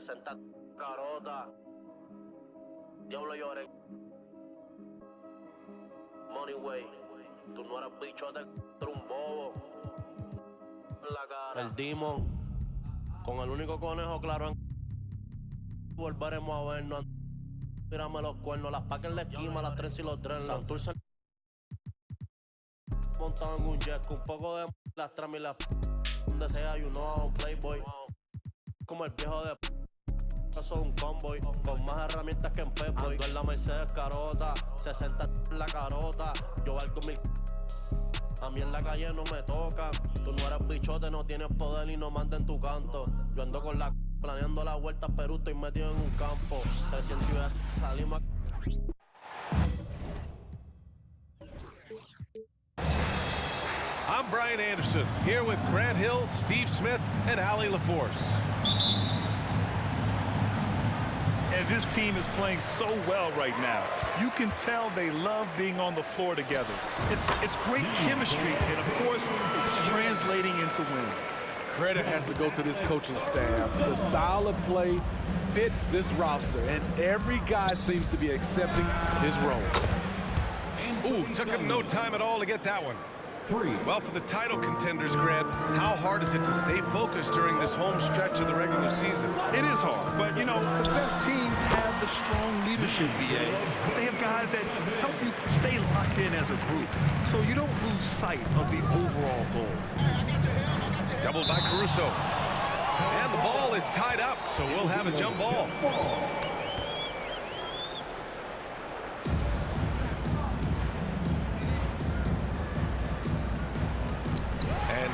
60 carota. Diablo llore. Money way. Tú no eras bichote, tú eres un bobo. En la cara. El Demon. Con el único conejo claro en. Volveremos a vernos. Tírame los cuernos. Las pacas en la esquina, las tres y los dreadlocks. Santurce montado en un jet. Un poco de las tramas y las. Donde sea, you know, un playboy. Como el viejo de. Soy un convoy, con más herramientas que en Pep-Boy. Ando en la Mercedes carota, 60 en la carota. Yo valgo 1000. A mí en la calle no me tocan. Tú no eres bichote, no tienes poder y no mandas en tu canto. Yo ando con la planeando la vuelta, pero estoy metido en un campo. 300 y salimos. I'm Brian Anderson, here with Grant Hill, Steve Smith, and Allie LaForce. And this team is playing so well right now. You can tell they love being on the floor together. It's great chemistry, and of course, it's translating into wins. Credit has to go to this coaching staff. The style of play fits this roster, and every guy seems to be accepting his role. Ooh, took him no time at all to get that one. Well, for the title contenders, Grant, how hard is it to stay focused during this home stretch of the regular season? It is hard, but, you know, the best teams have the strong leadership, VA. They have guys that help you stay locked in as a group, so you don't lose sight of the overall goal. Doubled by Caruso. And the ball is tied up, so we'll have a jump ball.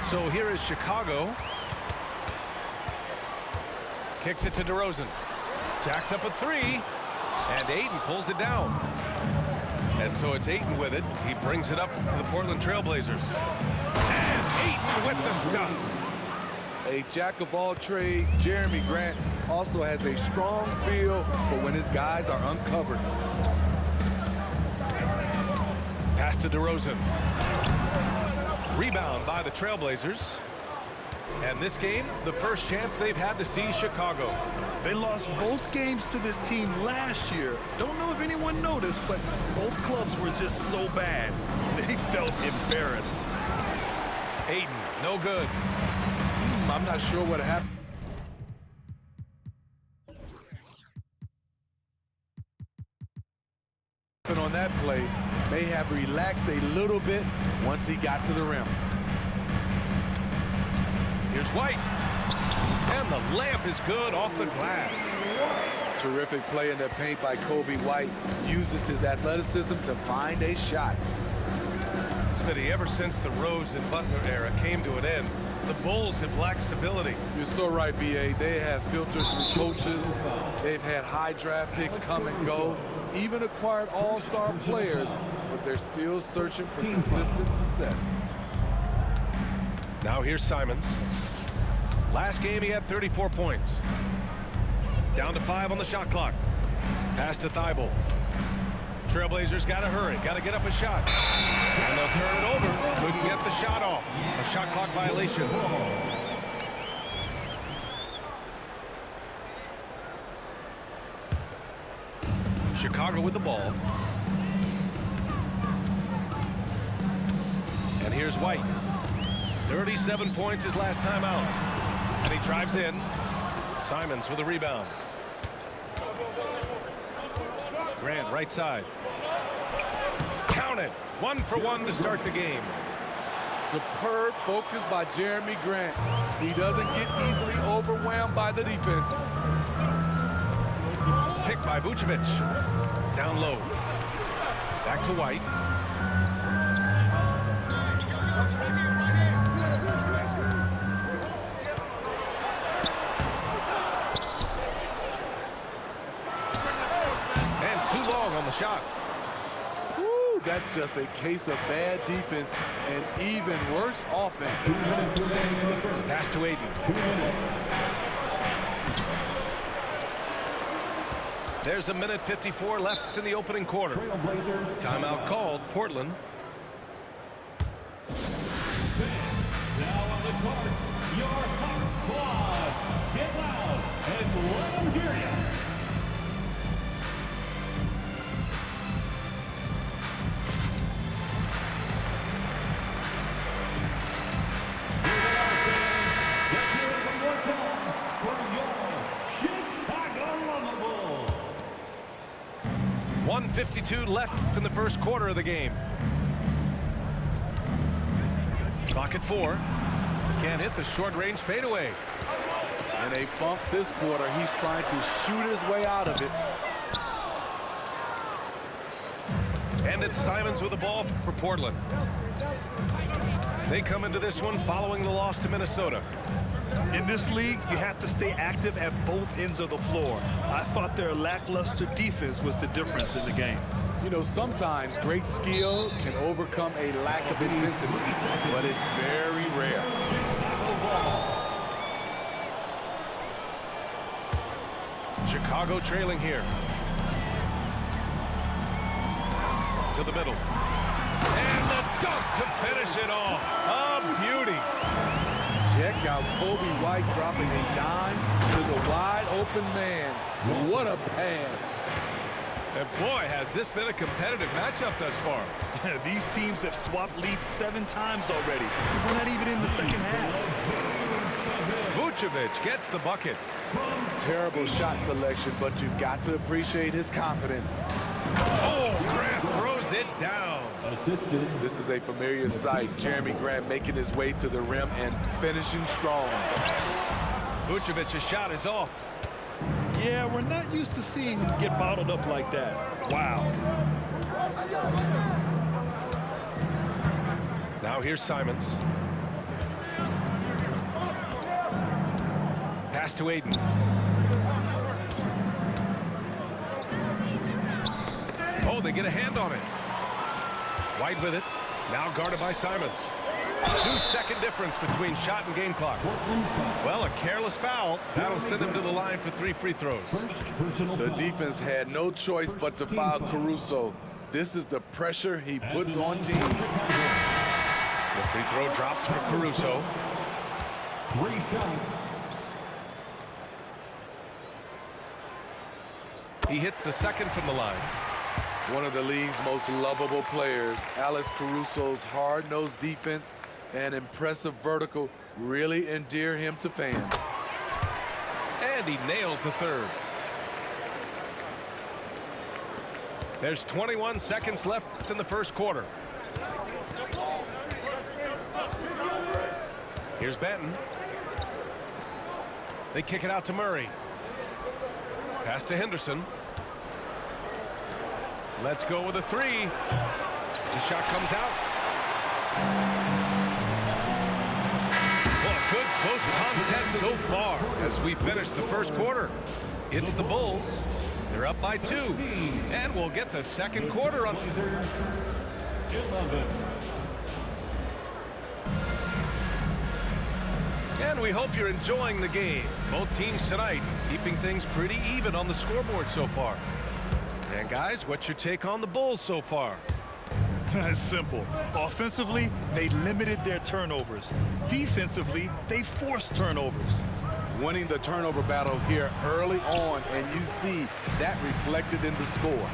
So here is Chicago. Kicks it to DeRozan. Jacks up a three. And Ayton pulls it down. And so it's Ayton with it. He brings it up to the Portland Trailblazers. And Ayton with the stuff. A jack of all trades, Jeremy Grant also has a strong feel for when his guys are uncovered. Pass to DeRozan. Rebound by the Trailblazers. And this game, the first chance they've had to see Chicago. They lost both games to this team last year. Don't know if anyone noticed, but both clubs were just so bad. They felt embarrassed. Ayton, no good. I'm not sure what happened. On that play, may have relaxed a little bit once he got to the rim. Here's White. And the layup is good off the glass. Terrific play in the paint by Kobe White. Uses his athleticism to find a shot. Smitty, ever since the Rose and Butler era came to an end, the Bulls have lacked stability. You're so right, B.A. They have filtered through coaches. They've had high draft picks come and go. Even acquired all-star players, but they're still searching for consistent success. Now here's Simons. Last game he had 34 points. Down to 5 on the shot clock. Pass to Thibault. Trailblazers got to hurry, got to get up a shot. And they'll turn it over. Couldn't get the shot off. A shot clock violation. Chicago with the ball. And here's White. 37 points his last time out. And he drives in. Simons with a rebound. Grant right side. Count it. 1 for 1 to start the game. Superb focus by Jeremy Grant. He doesn't get easily overwhelmed by the defense. Picked by Vucevic. Down low. Back to White. And too long on the shot. Woo, that's just a case of bad defense and even worse offense. Pass to Ayton. 2 minutes. There's a minute 54 left in the opening quarter. Timeout called, Portland. Now on the court, your Hawks squad. Get loud and let .152 left in the first quarter of the game. Clock at 4. Can't hit the short-range fadeaway. In a funk this quarter, he's trying to shoot his way out of it. And it's Simons with the ball for Portland. They come into this one following the loss to Minnesota. In this league, you have to stay active at both ends of the floor. I thought their lackluster defense was the difference in the game. You know, sometimes great skill can overcome a lack of intensity, but it's very rare. Chicago trailing here. To the middle. And the dunk to finish it off. A beauty. Check out Kobe White dropping a dime to the wide open man. What a pass. And boy, has this been a competitive matchup thus far. These teams have swapped leads 7 times already. We're not even in the second half. Vucevic gets the bucket. Terrible shot selection, but you've got to appreciate his confidence. Oh, Grant throws it down. This is a familiar sight. Jeremy Grant making his way to the rim and finishing strong. Vucevic's shot is off. Yeah, we're not used to seeing him get bottled up like that. Wow. Now here's Simons. Pass to Ayton. Oh, they get a hand on it. White with it. Now guarded by Simons. 2-second difference between shot and game clock. Well, a careless foul. That'll send him to the line for 3 free throws. The defense had no choice but to foul Caruso. This is the pressure he puts on teams. The free throw drops for Caruso. 3 points. He hits the second from the line. One of the league's most lovable players, Alex Caruso's hard-nosed defense and impressive vertical really endear him to fans. And he nails the third. There's 21 seconds left in the first quarter. Here's Benton. They kick it out to Murray. Pass to Henderson. Let's go with a 3. The shot comes out. Well, a good close contest so far as we finish the first quarter. It's the Bulls. They're up by 2. And we'll get the second quarter on. 11. And we hope you're enjoying the game. Both teams tonight keeping things pretty even on the scoreboard so far. And guys, what's your take on the Bulls so far? It's simple. Offensively, they limited their turnovers. Defensively, they forced turnovers. Winning the turnover battle here early on, and you see that reflected in the score.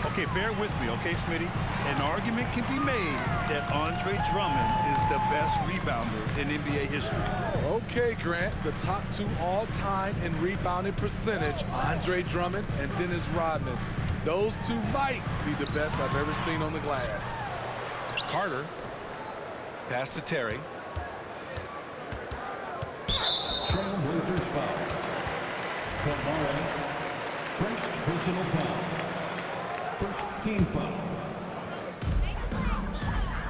Okay, bear with me, okay, Smitty? An argument can be made that Andre Drummond is the best rebounder in NBA history. Okay, Grant, the top 2 all-time in rebounding percentage, Andre Drummond and Dennis Rodman. Those 2 might be the best I've ever seen on the glass. Carter. Pass to Terry. Trailblazers foul. Kamara, first personal foul. First team foul.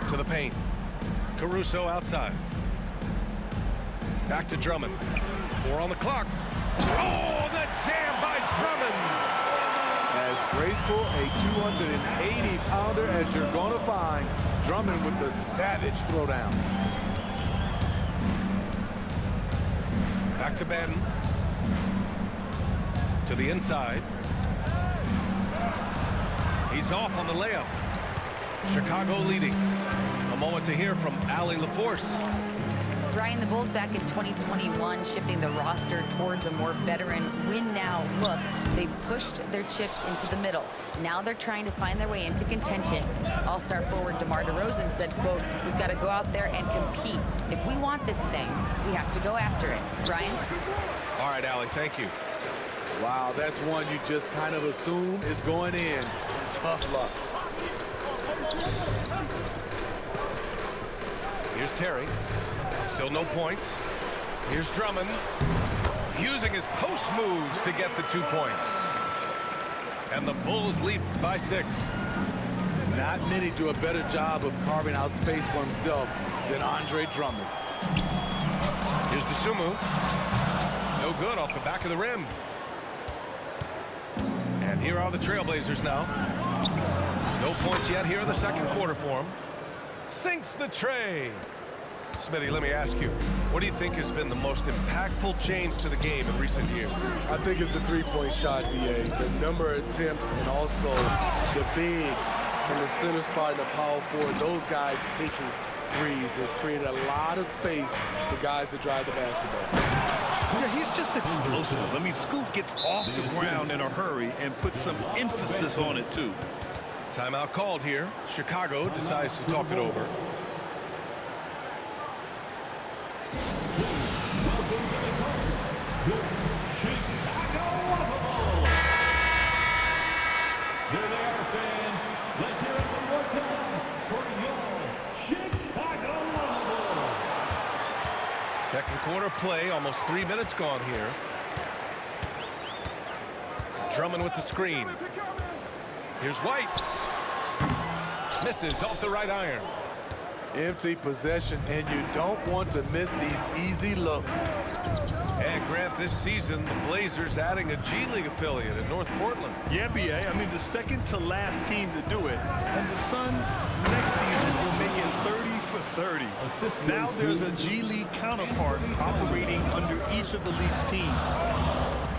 To the paint. Caruso outside. Back to Drummond. 4 on the clock. Oh, the jam by Drummond. As graceful a 280-pounder as you're going to find, Drummond with the savage throwdown. Back to Benton. To the inside. He's off on the layup. Chicago leading. A moment to hear from Allie LaForce. Brian, the Bulls back in 2021 shifting the roster towards a more veteran win-now look. They've pushed their chips into the middle. Now they're trying to find their way into contention. All-star forward DeMar DeRozan said, quote, "We've got to go out there and compete. If we want this thing, we have to go after it." Brian? All right, Allie, thank you. Wow, that's one you just kind of assume is going in. Tough luck. Here's Terry. Still no points. Here's Drummond. Using his post moves to get the 2 points. And the Bulls lead by 6. Not many do a better job of carving out space for himself than Andre Drummond. Here's DeSumo. No good off the back of the rim. And here are the Trailblazers now. No points yet here in the second quarter for him. Sinks the tray. Smitty, let me ask you, what do you think has been the most impactful change to the game in recent years? I think it's the three-point shot, BA. The number of attempts and also the bigs from the center spot and the power forward. Those guys taking threes has created a lot of space for guys to drive the basketball. Yeah, he's just explosive. I mean, Scoot gets off the ground in a hurry and puts some emphasis on it, too. Timeout called here. Chicago decides to talk it over. There they are, fans. Let's hear it one more time for your Chicago Bulls. Second quarter play, almost 3 minutes gone here. Drummond with the screen. Here's White. Misses off the right iron. Empty possession, and you don't want to miss these easy looks. And Grant, this season, the Blazers adding a G League affiliate in North Portland. Yeah, BA. I mean, the second to last team to do it. And the Suns next season will make it 30 for 30. Now there's a G League counterpart operating under each of the league's teams.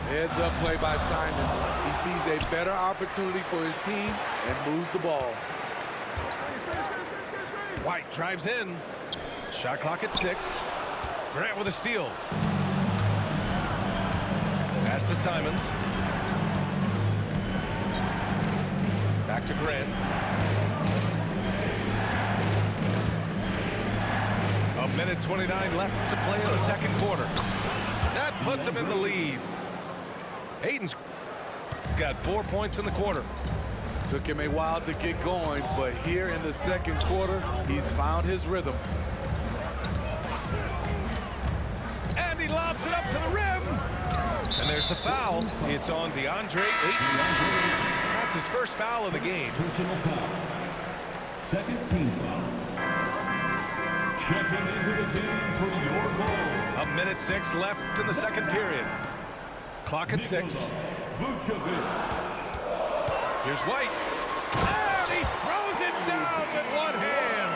Heads up play by Simons. He sees a better opportunity for his team and moves the ball. White drives in. Shot clock at 6. Grant with a steal. Pass to Simons. Back to Grant. A minute 29 left to play in the second quarter. That puts him in the lead. Ayton's got 4 points in the quarter. Took him a while to get going, but here in the second quarter, he's found his rhythm. And he lobs it up to the rim. And there's the foul. It's on Deandre Ayton. That's his first foul of the game. Personal foul. Second team foul. Checking into the game for your Bulls. A minute 6 left in the second period. Clock at 6. Here's White. And he throws it down with one hand.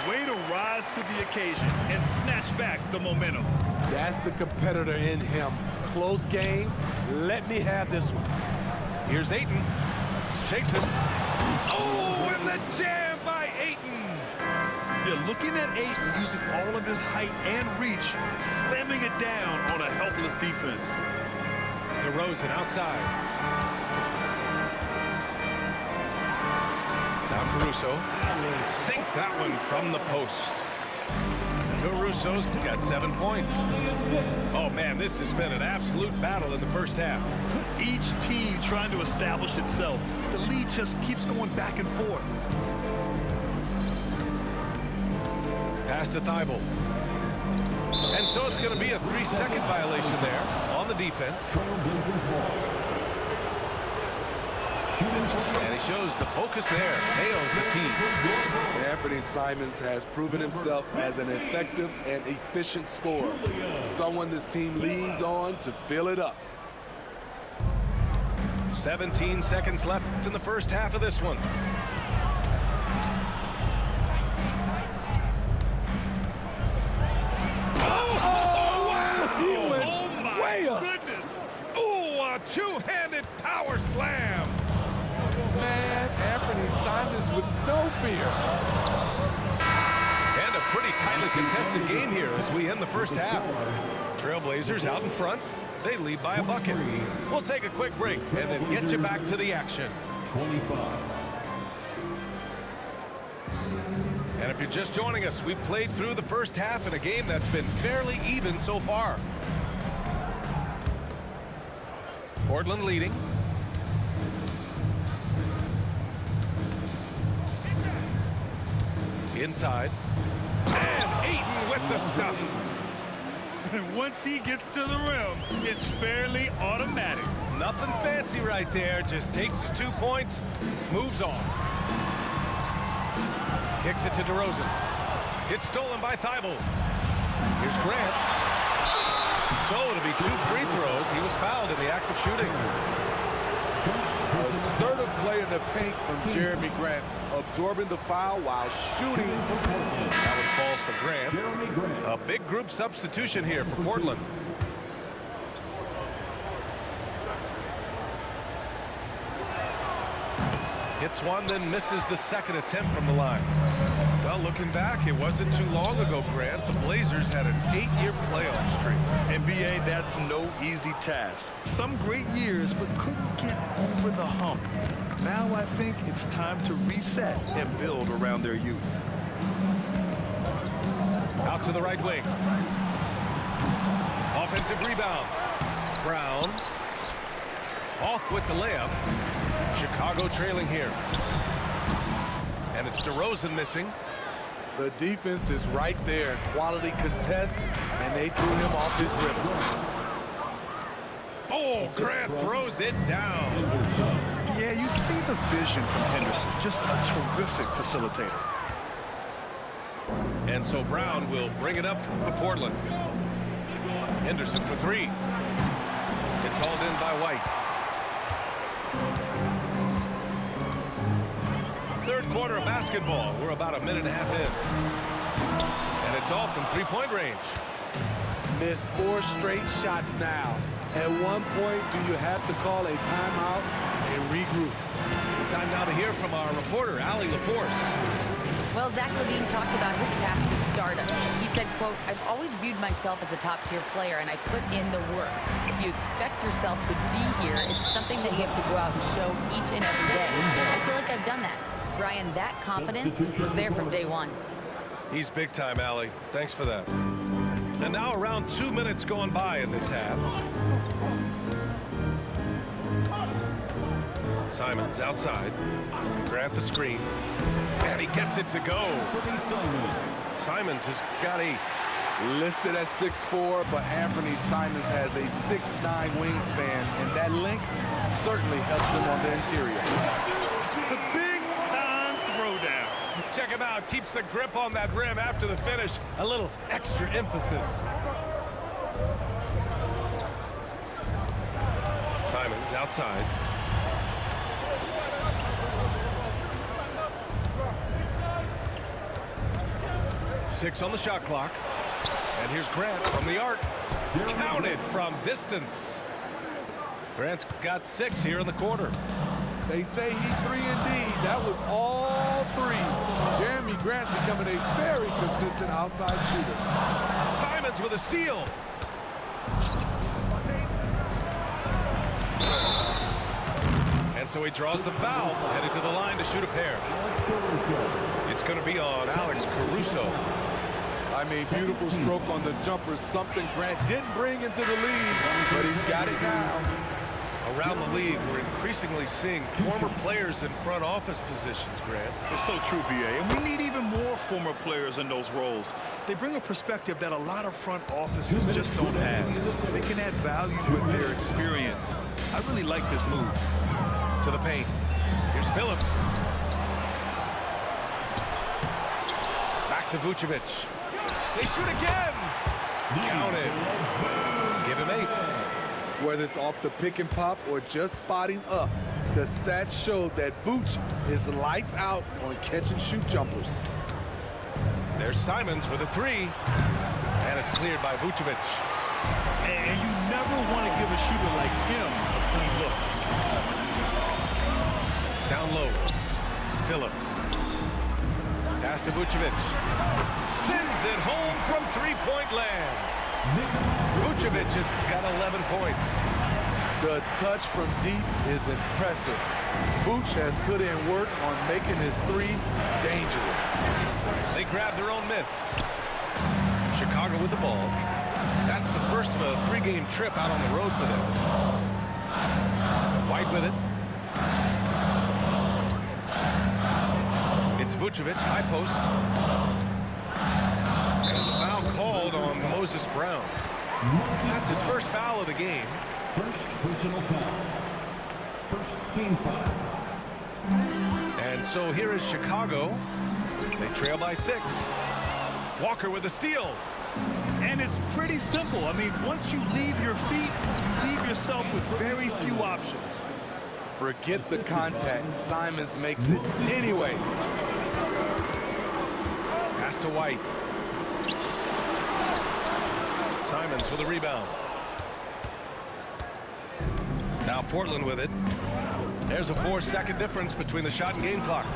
Way to rise to the occasion and snatch back the momentum. That's the competitor in him. Close game. Let me have this one. Here's Ayton. Shakes it. Oh, and the jam by Ayton. You're looking at Ayton using all of his height and reach, slamming it down on a helpless defense. DeRozan outside. Now Caruso sinks that one from the post. Caruso's got 7 points. Oh man, this has been an absolute battle in the first half. Each team trying to establish itself. The lead just keeps going back and forth. Pass to Thibault. And so it's going to be a 3-second violation there on the defense. And he shows the focus there. Nails the team. Anthony Simons has proven himself as an effective and efficient scorer. Someone this team leans on to fill it up. 17 seconds left in the first half of this one. Two-handed power slam. Man, Anthony Simons with no fear. And a a pretty tightly contested game here as we end the first half. Trailblazers out in front. They lead by a bucket. We'll take a quick break and then get you back to the action. 25. And if you're just joining us, we've played through the first half in a game that's been fairly even so far. Portland leading. Inside. And Ayton with the stuff. And once he gets to the rim, it's fairly automatic. Nothing fancy right there. Just takes his 2 points, moves on. Kicks it to DeRozan. It's stolen by Thibault. Here's Grant. So it'll be 2 free throws. He was fouled in the act of shooting. Assertive play in the paint from Jeremy Grant, absorbing the foul while shooting. That one falls for Grant. A big group substitution here for Portland. Hits one, then misses the second attempt from the line. Well, looking back, it wasn't too long ago, Grant. The Blazers had an 8-year playoff streak. NBA, that's no easy task. Some great years, but couldn't get over the hump. Now I think it's time to reset and build around their youth. Out to the right wing. Offensive rebound. Brown. Off with the layup. Chicago trailing here. And it's DeRozan missing. The defense is right there. Quality contest, and they threw him off his rhythm. Oh, Grant throws it down. Yeah, you see the vision from Henderson. Just a terrific facilitator. And so Brown will bring it up to Portland. Henderson for 3. It's hauled in by White. Third quarter of basketball. We're about a minute and a half in. And it's all from 3-point range. Missed 4 straight shots now. At one point, do you have to call a timeout and regroup? Time now to hear from our reporter, Allie LaForce. Well, Zach LaVine talked about his path to stardom. He said, quote, "I've always viewed myself as a top-tier player, and I put in the work. If you expect yourself to be here, it's something that you have to go out and show each and every day. I feel like I've done that." Brian, that confidence was there from day one. He's big time, Allie. Thanks for that. And now around 2 minutes going by in this half. Simons outside. Grant the screen. And he gets it to go. Simons has got 8. Listed at 6'4", but Anthony Simons has a 6'9" wingspan, and that length certainly helps him on the interior. The big-time throwdown. Check him out. Keeps the grip on that rim after the finish. A little extra emphasis. Simons outside. Six on the shot clock. And here's Grant from the arc. Counted from distance. Grant's got 6 here in the quarter. They say he 3 and D. That was all 3. Jeremy Grant's becoming a very consistent outside shooter. Simons with a steal. And so he draws the foul, headed to the line to shoot a pair. It's going to be on Alex Caruso. I mean, beautiful stroke on the jumper, something Grant didn't bring into the lead, but he's got it now. Around the league, we're increasingly seeing former players in front office positions, Grant. It's so true, BA, and we need even more former players in those roles. They bring a perspective that a lot of front offices just don't have. They can add value with their experience. I really like this move. To the paint. Here's Phillips. Back to Vucevic. They shoot again. Counted. Give him 8. Whether it's off the pick and pop or just spotting up, the stats show that Vooch is lights out on catch and shoot jumpers. There's Simons with a 3. And it's cleared by Vucevic. And you never want to give a shooter like him a clean look. Down low. Phillips. Pass to Vucevic. Sends it home from three-point land. Vucevic has got 11 points. The touch from deep is impressive. Vooch has put in work on making his three dangerous. They grab their own miss. Chicago with the ball. That's the first of a three-game trip out on the road for them. White with it. It's Vucevic, high post. And the foul called on Moses Brown. That's his first foul of the game. First personal foul. First team foul. And so here is Chicago. They trail by 6. Walker with a steal. And it's pretty simple. I mean, once you leave your feet, you leave yourself with very few options. Forget the contact. Simons makes it anyway. Pass to White. Simons with a rebound. Now Portland with it. There's a 4-second difference between the shot and game clock.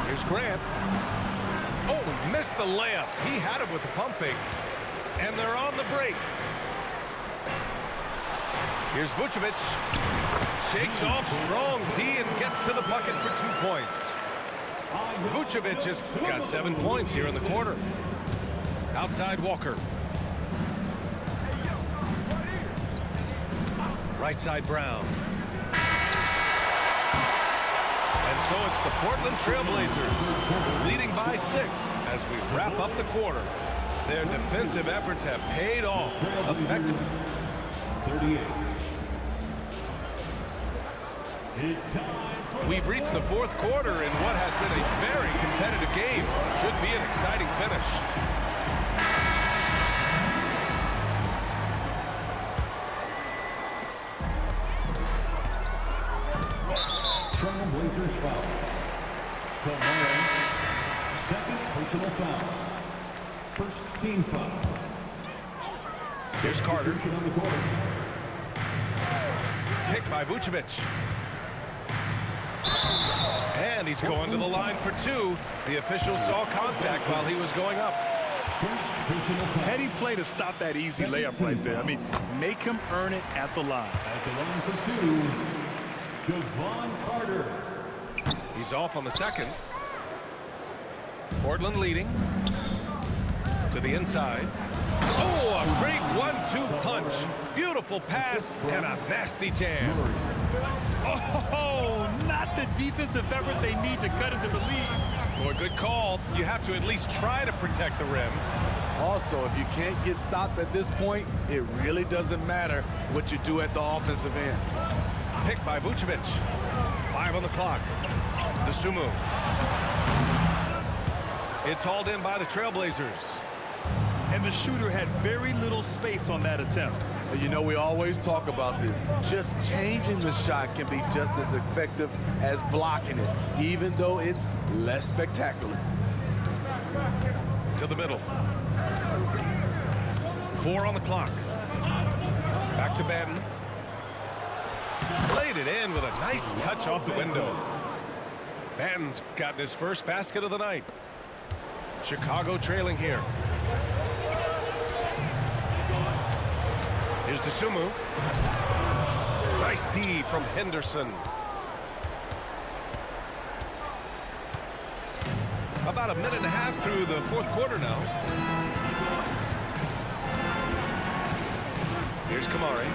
Here's Grant. Oh, missed the layup. He had it with the pump fake. And they're on the break. Here's Vucevic. Shakes off strong D and gets to the bucket for 2 points. Vucevic has got 7 points here in the quarter. Outside Walker. Right side Brown. And so it's the Portland Trailblazers leading by 6 as we wrap up the quarter. Their defensive efforts have paid off effectively. 38. It's time. We've reached the fourth quarter in what has been a very competitive game. Should be an exciting finish. Trailblazers foul. Kamara, second personal foul. First team foul. Here's Carter. On the court. Picked by Vucevic. And he's going to the line for 2. The official saw contact while he was going up. First personal foul. Heady play to stop that easy layup right there. I mean, make him earn it at the line. At the line for 2, Javon Carter. He's off on the second. Portland leading. To the inside. Oh, a great 1-2 punch. Beautiful pass and a nasty jam. Oh, not the defensive effort they need to cut into the lead. Boy, good call. You have to at least try to protect the rim. Also, if you can't get stops at this point, it really doesn't matter what you do at the offensive end. Picked by Vucevic. 5 on the clock. DeSumo. It's hauled in by the Trailblazers. And the shooter had very little space on that attempt. You know, we always talk about this. Just changing the shot can be just as effective as blocking it, even though it's less spectacular. To the middle. 4 on the clock. Back to Banton. Laid it in with a nice touch off the window. Banton's gotten his first basket of the night. Chicago trailing here. Here's DeSumo. Nice D from Henderson. About a minute and a half through the fourth quarter now. Here's Kamari.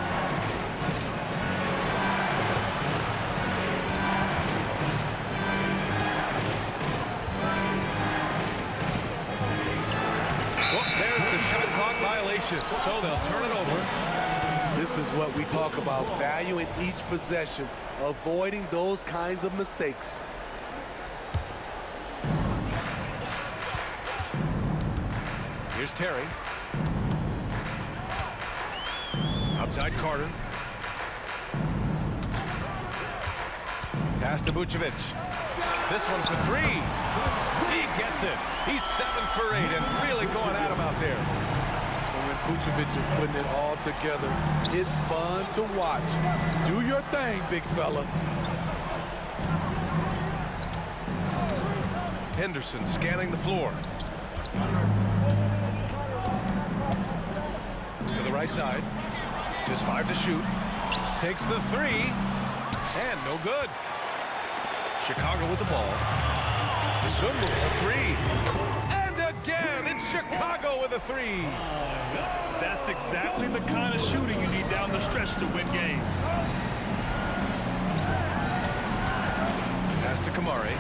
Well, there's the shot clock violation, so they'll turn it over. This is what we talk about, valuing each possession, avoiding those kinds of mistakes. Here's Terry. Outside Carter. Pass to Vucevic. This one for 3. He gets it. He's 7 for 8 and really going at him out there. When Vucevic is putting it all together, it's fun to watch. Do your thing, big fella. Henderson scanning the floor. To the right side. Just 5 to shoot. Takes the 3. And no good. Chicago with the ball. Zumbu for 3. And again, it's Chicago with a 3. That's exactly the kind of shooting you need down the stretch to win games. Pass to Kamari.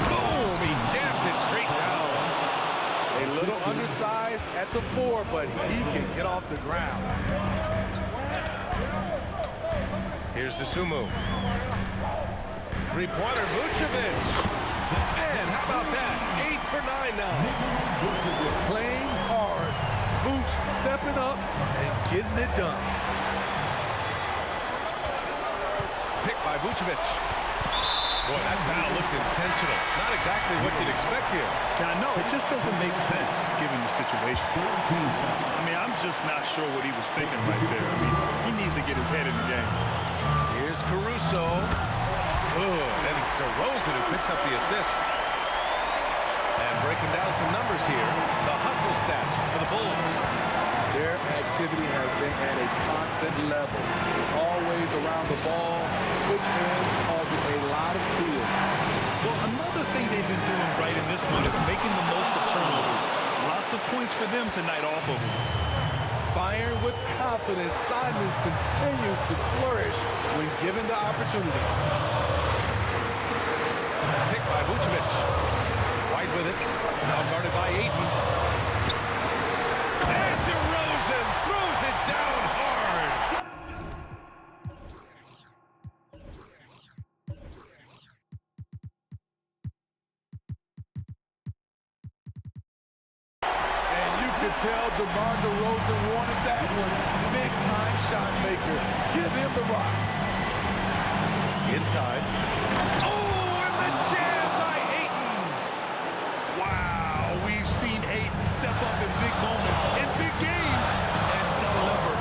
Boom! He jams it straight down. A little undersized at the 4, but he can get off the ground. Here's Sumu. Three-pointer, Vucevic. And how about that? 8 for 9 now. Playing hard. Vooch stepping up and getting it done. Picked by Vucevic. Boy, that foul looked intentional. Not exactly what you'd expect here. Yeah, no, it just doesn't make sense given the situation. I mean, I'm just not sure what he was thinking right there. I mean, he needs to get his head in the game. Here's Caruso. Good. And it's DeRozan who picks up the assist. And breaking down some numbers here, the hustle stats for the Bulls. Their activity has been at a constant level. Always around the ball, quick hands causing a lot of steals. Well, another thing they've been doing right in this one is making the most of turnovers. Lots of points for them tonight off of them. Firing with confidence, Simons continues to flourish when given the opportunity. Picked by Vucevic. White with it. Now guarded by Ayton. And DeRozan throws it down hard. And you could tell DeMar DeRozan wanted that one. Big-time shot maker. Give him the rock. Inside. Oh, and the jam by Ayton. Wow, we've seen Ayton step up in big moments, in big games, and deliver.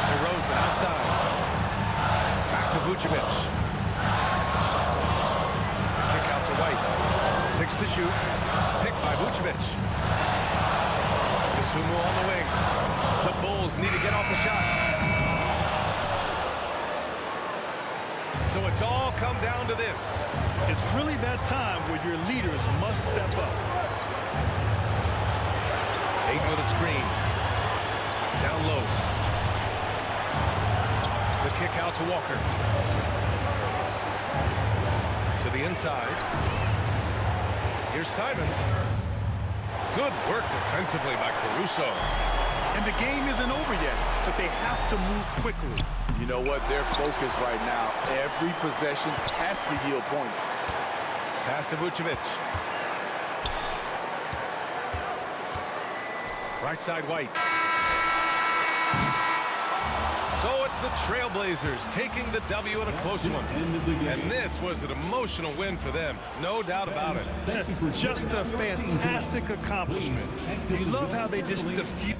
DeRozan outside. Back to Vucevic. Kick out to White. 6 to shoot. Picked by Vucevic. Sumu on the wing. The Bulls need to get off a shot. So it's all come down to this. It's really that time where your leaders must step up. Ayton with a screen. Down low. The kick out to Walker. To the inside. Here's Simons. Good work defensively by Caruso. And the game isn't over yet, but they have to move quickly. You know what? Their focus right now, every possession has to yield points. Pass to Vucevic. Right side, White. So it's the Trailblazers taking the W in a close one. And this was an emotional win for them. No doubt about it. Just a fantastic accomplishment. You love how they just defeat.